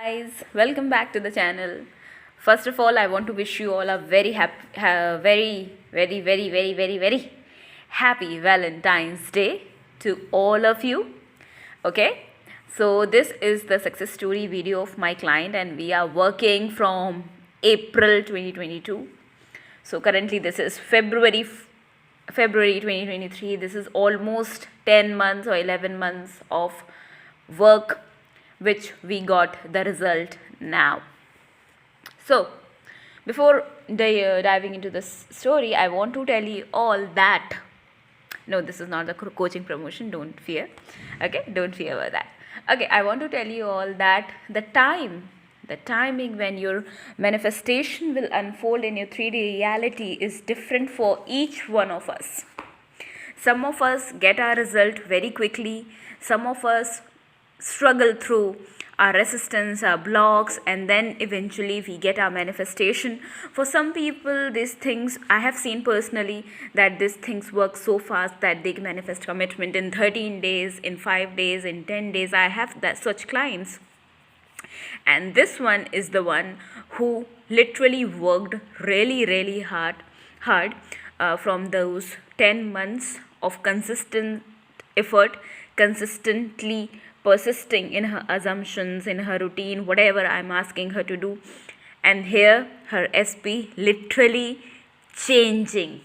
Guys, welcome back to the channel. First of all, I want to wish you all a very happy, very happy Valentine's Day to all of you. Okay, so this is the success story video of my client, and we are working from April 2022. So currently, this is February 2023. This is almost 10 months or 11 months of work which we got the result now. So before diving into this story, I want to tell you all that no, this is not the coaching promotion, don't fear. Okay, don't fear about that. Okay, I want to tell you all that the timing when your manifestation will unfold in your 3D reality is different for each one of us. Some of us get our result very quickly, some of us struggle through our resistance, our blocks, and then eventually we get our manifestation. For some people, these things, I have seen personally that these things work so fast that they manifest commitment in 13 days, in 5 days, in 10 days. I have such clients. And this one is the one who literally worked really hard from those 10 months of consistent effort, consistently persisting in her assumptions, in her routine, whatever I'm asking her to do. And here her SP literally changing.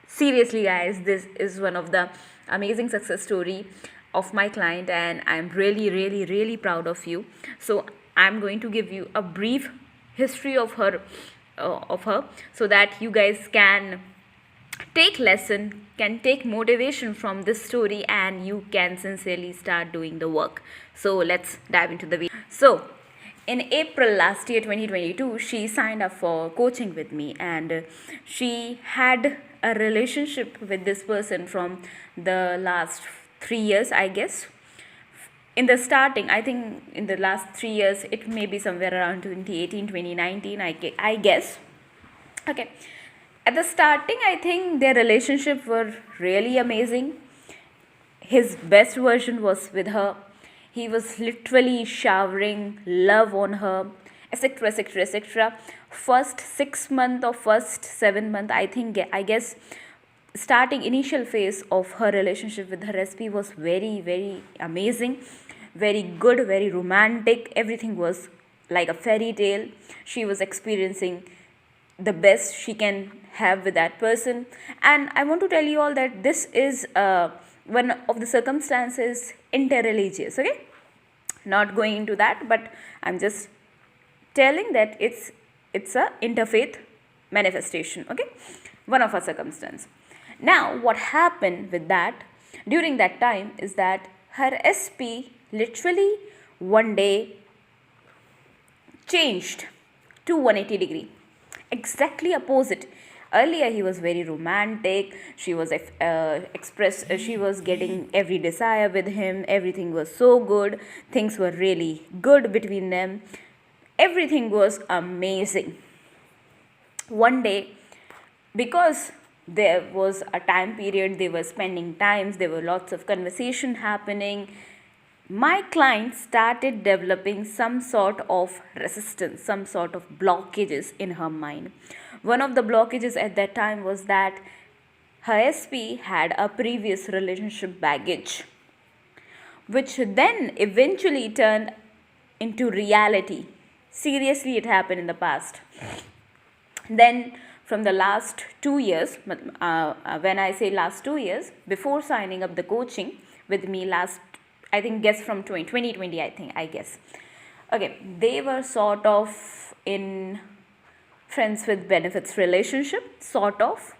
Seriously, guys, this is one of the amazing success story of my client, and I'm really proud of you. So I'm going to give you a brief history of her, so that you guys can take lesson, can take motivation from this story, and you can sincerely start doing the work. So let's dive into the video. So in April last year 2022, she signed up for coaching with me, and she had a relationship with this person from the last 3 years, I guess. In the starting, I think in the last 3 years, it may be somewhere around 2018 2019, I guess. Okay, at the starting, I think their relationship were really amazing. His best version was with her. He was literally showering love on her, etc. First 6 month or first 7 month, I guess, starting initial phase of her relationship with her SP was very amazing, very good, very romantic. Everything was like a fairy tale. She was experiencing the best she can have with that person. And I want to tell you all that this is one of the circumstances interreligious. Okay, not going into that, but I'm just telling that it's a interfaith manifestation. Okay, one of our circumstance. Now what happened with that during that time is that her SP literally one day changed to 180 degree, exactly opposite. Earlier he was very romantic. She was she was getting every desire with him. Everything was so good. Things were really good between them. Everything was amazing. One day, because there was a time period, they were spending times, there were lots of conversation happening, my client started developing some sort of resistance, some sort of blockages in her mind. One of the blockages at that time was that her SP had a previous relationship baggage, which then eventually turned into reality. Seriously, it happened in the past. Then from the last 2 years, when I say last 2 years, before signing up the coaching with me last, I think, guess from 2020, I guess. Okay, they were sort of in friends with benefits relationship, sort of,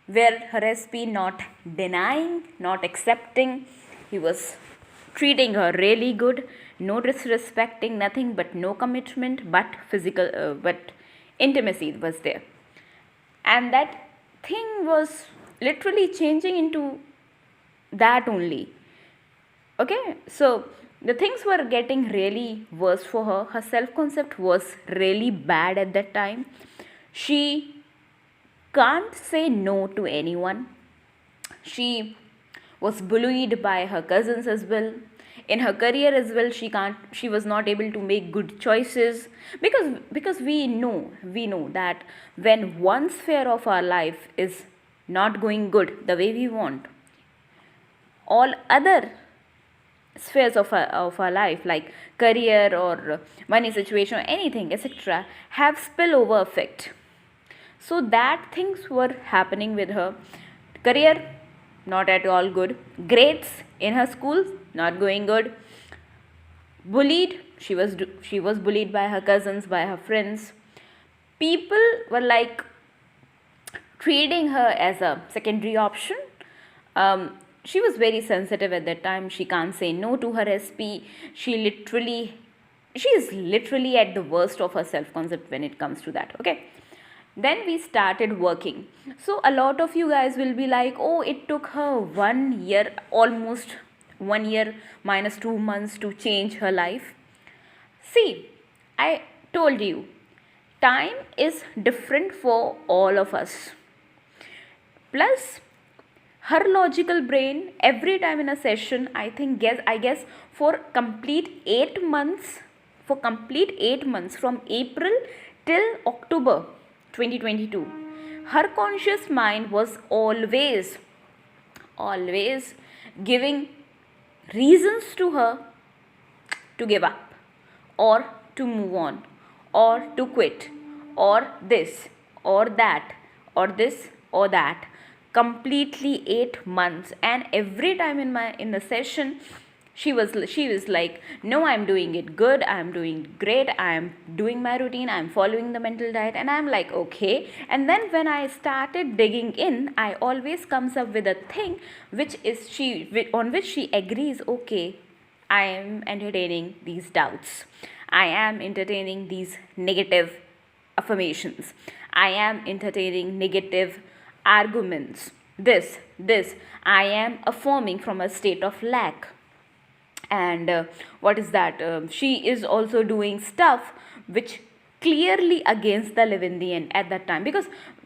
where her SP not denying, not accepting. He was treating her really good, no disrespecting, nothing but no commitment, but but intimacy was there. And that thing was literally changing into that only. Okay, so the things were getting really worse for her. Her self-concept was really bad at that time. She can't say no to anyone. She was bullied by her cousins as well. in her career as well. She was not able to make good choices, because we know that when one sphere of our life is not going good the way we want, all other spheres of our life, like career or money situation or anything, etc., have spillover effect. So that things were happening with her. Career, not at all good. Grades in her school, not going good. Bullied, she was bullied by her cousins, by her friends. People were like treating her as a secondary option. She was very sensitive at that time. She can't say no to her SP. She is literally at the worst of her self concept when it comes to that. Okay. Then we started working. So a lot of you guys will be like, oh, it took her 1 year, almost 1 year minus 2 months to change her life. See, I told you, time is different for all of us. Plus, her logical brain, every time in a session, I guess for complete 8 months, from April till October 2022, her conscious mind was always giving reasons to her to give up, or to move on, or to quit, or this or that, or this or that, completely 8 months. And every time in the session, she was like, no, I'm doing it good, I'm doing great, I'm doing my routine, I'm following the mental diet. And I'm like, okay. And then when I started digging in, I always comes up with a thing on which she agrees. Okay, I am entertaining these doubts, I am entertaining these negative affirmations, I am entertaining negative arguments, this I am affirming from a state of lack. And what is that, she is also doing stuff which clearly against the live in the end at that time, because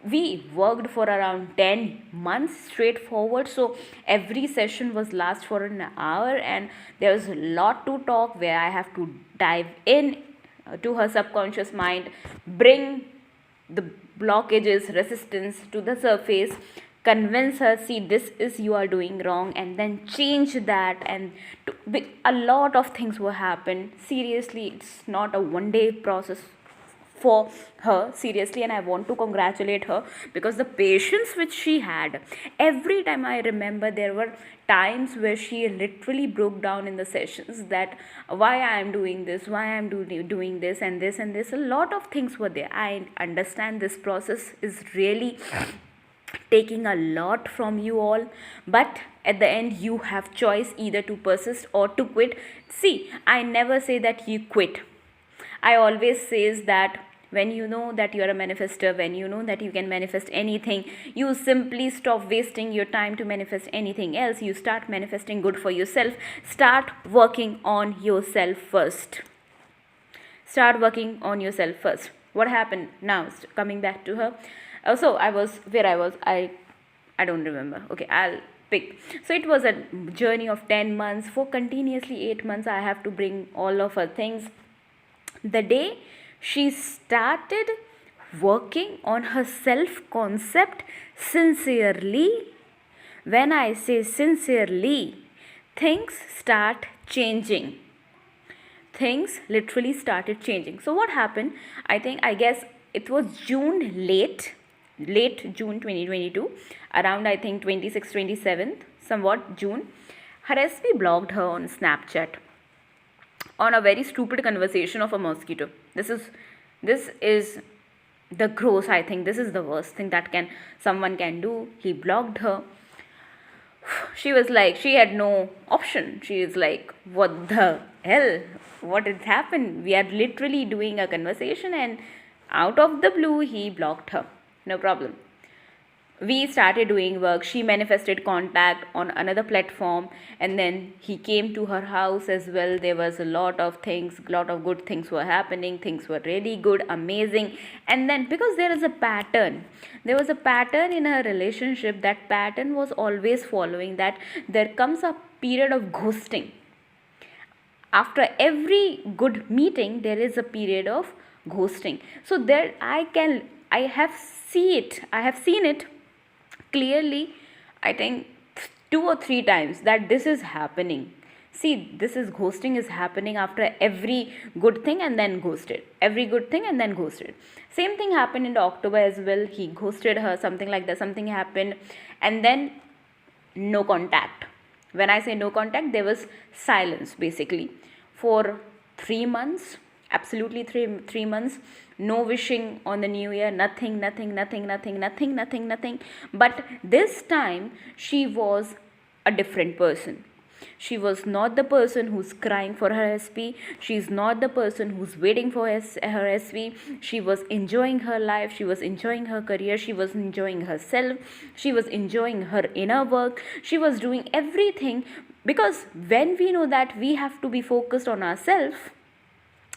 we worked for around 10 months straightforward. So every session was last for an hour, and there was a lot to talk where I have to dive in to her subconscious mind, bring the blockages, resistance to the surface, convince her, see, this is you are doing wrong, and then change that. And a lot of things will happen. Seriously, it's not a one day process for her, seriously. And I want to congratulate her, because the patience which she had, every time I remember, there were times where she literally broke down in the sessions, that why I am doing this, why I am doing this and this and this. A lot of things were there. I understand this process is really taking a lot from you all, but at the end you have choice, either to persist or to quit. See, I never say that you quit. I always says that when you know that you are a manifester, when you know that you can manifest anything, you simply stop wasting your time to manifest anything else. You start manifesting good for yourself. Start working on yourself first. Start working on yourself first. What happened now? Coming back to her. So I don't remember. Okay, I'll pick. So it was a journey of 10 months. For continuously 8 months, I have to bring all of her things. The day she started working on her self-concept sincerely, when I say sincerely, things start changing. Things literally started changing. So what happened? I guess it was late June 2022, around 26th, 27th, somewhat June. Her SP blocked her on Snapchat on a very stupid conversation of a mosquito. This is the gross. I think this is the worst thing that someone can do. He blocked her. She was like, she had no option. She is like, what the hell? What had happened? We are literally doing a conversation, and out of the blue, he blocked her. No problem. We started doing work. She manifested contact on another platform, and then he came to her house as well. There was a lot of things, lot of good things were happening. Things were really good, amazing. And then, because there was a pattern in her relationship. That pattern was always following, that there comes a period of ghosting. after every good meeting there is a period of ghosting. So there I have seen it clearly, I think 2 or 3 times, that this is happening. See, this is ghosting is happening after every good thing and then ghosted, every good thing and then ghosted. Same thing happened in October as well. He ghosted her, something like that, something happened, and then no contact. When I say no contact, there was silence basically for 3 months. Absolutely, three months. No wishing on the new year, nothing, nothing, nothing, nothing, nothing, nothing, nothing. But this time she was a different person. She was not the person who's crying for her SP. She's not the person who's waiting for her SP. She was enjoying her life. She was enjoying her career. She was enjoying herself. She was enjoying her inner work. She was doing everything, because when we know that we have to be focused on ourselves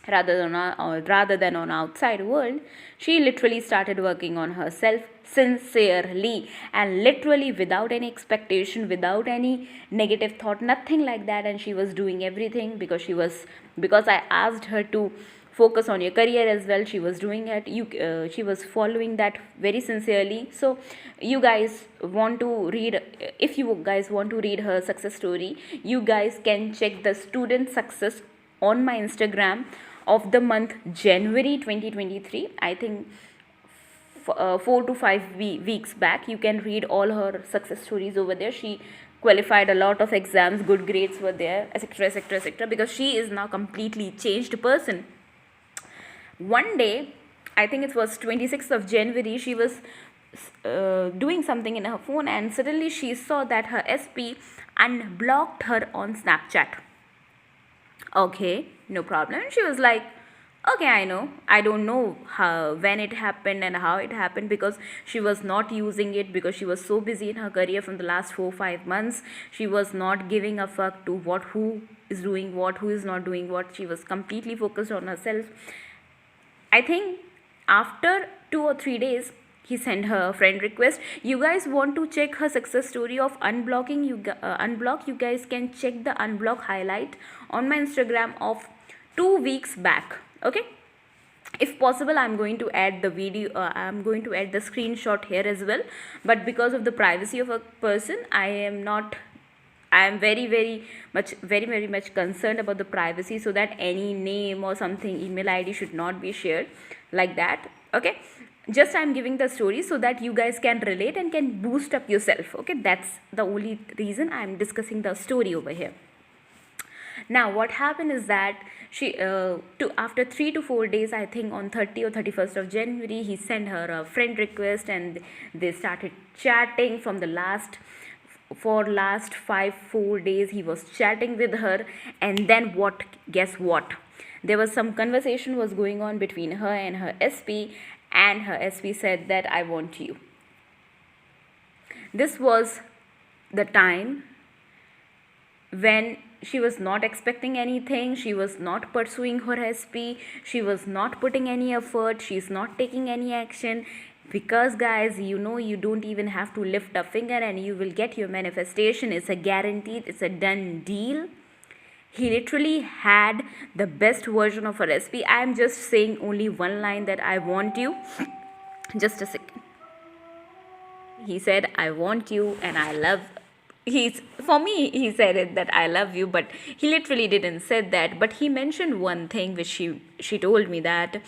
rather than on outside world, she literally started working on herself sincerely and literally without any expectation, without any negative thought, nothing like that. And she was doing everything because I asked her to focus on your career as well. She was doing it. She was following that very sincerely. So you guys want to read, if you guys want to read her success story, you guys can check the student success on my Instagram of the month January 2023. I think 4 to 5 weeks back. You can read all her success stories over there. She qualified a lot of exams, good grades were there, etc, etc, etc, because she is now completely changed person. One day, I think it was 26th of January, she was doing something in her phone, and suddenly she saw that her SP unblocked her on Snapchat. Okay, no problem. She was like, okay, I know. I don't know when it happened and how it happened, because she was not using it, because she was so busy in her career from the last 4-5 months. She was not giving a fuck to who is doing what, who is not doing what. She was completely focused on herself. I think after 2 or 3 days, he sent her a friend request. You guys want to check her success story of unblocking, unblock, you guys can check the unblock highlight on my Instagram of 2 weeks back. Okay, if possible, I'm going to add the video, I'm going to add the screenshot here as well, but because of the privacy of a person, I am very much concerned about the privacy, so that any name or something, email ID should not be shared like that. Okay, just I'm giving the story so that you guys can relate and can boost up yourself. Okay, that's the only reason I'm discussing the story over here. Now what happened is that she after 3 to 4 days, I think on 30 or 31st of January, he sent her a friend request, and they started chatting from the last 4 days. He was chatting with her, and then guess what, there was some conversation was going on between her and her SP, and her SP said that I want you. This was the time when she was not expecting anything, she was not pursuing her SP, she was not putting any effort, she's not taking any action, because guys, you don't even have to lift a finger and you will get your manifestation. It's a guaranteed, it's a done deal. He literally had the best version of her SP. I am just saying only one line, that I want you. Just a second. He said, I want you and I love. For me, he said it that I love you, but he literally didn't said that. But he mentioned one thing which she told me that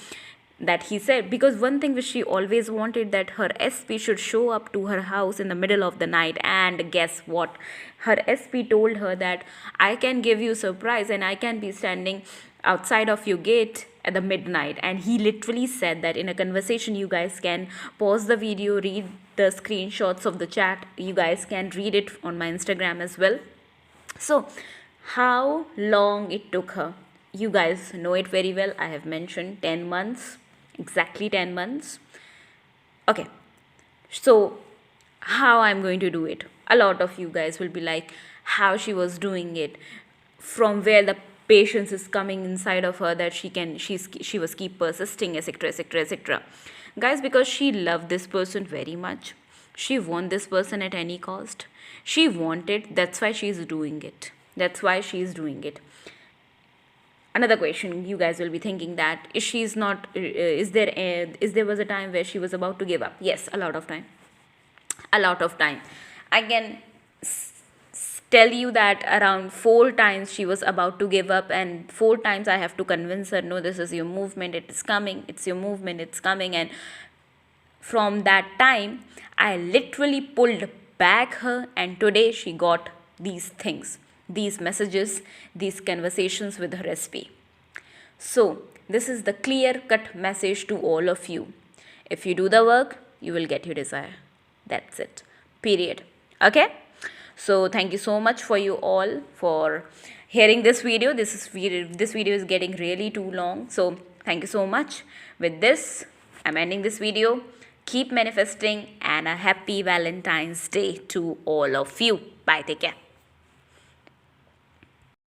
he said, because one thing which she always wanted, that her SP should show up to her house in the middle of the night. And guess what, her SP told her that I can give you surprise and I can be standing outside of your gate at the midnight. And he literally said that in a conversation. You guys can pause the video, read the screenshots of the chat, you guys can read it on my Instagram as well. So how long it took her, you guys know it very well. I have mentioned 10 months, exactly 10 months. Okay, so how I'm going to do it, a lot of you guys will be like, how she was doing it, from where the patience is coming inside of her, that she was keep persisting, etc, etc, etc. Guys, because she loved this person very much, she want this person at any cost, she wanted, that's why she's doing it, Another question you guys will be thinking, that is she's not is there was a time where she was about to give up? Yes, a lot of time, a lot of time. I can tell you that around 4 times she was about to give up, and 4 times I have to convince her, no, this is your movement, it is coming, it's your movement, it's coming. And from that time I literally pulled back her, and today she got these things, these messages, these conversations with her SP. So this is the clear cut message to all of you. If you do the work, you will get your desire. That's it. Period. Okay? So thank you so much for you all for hearing this video. This video is getting really too long. So thank you so much. With this, I'm ending this video. Keep manifesting, and a happy Valentine's Day to all of you. Bye. Take care.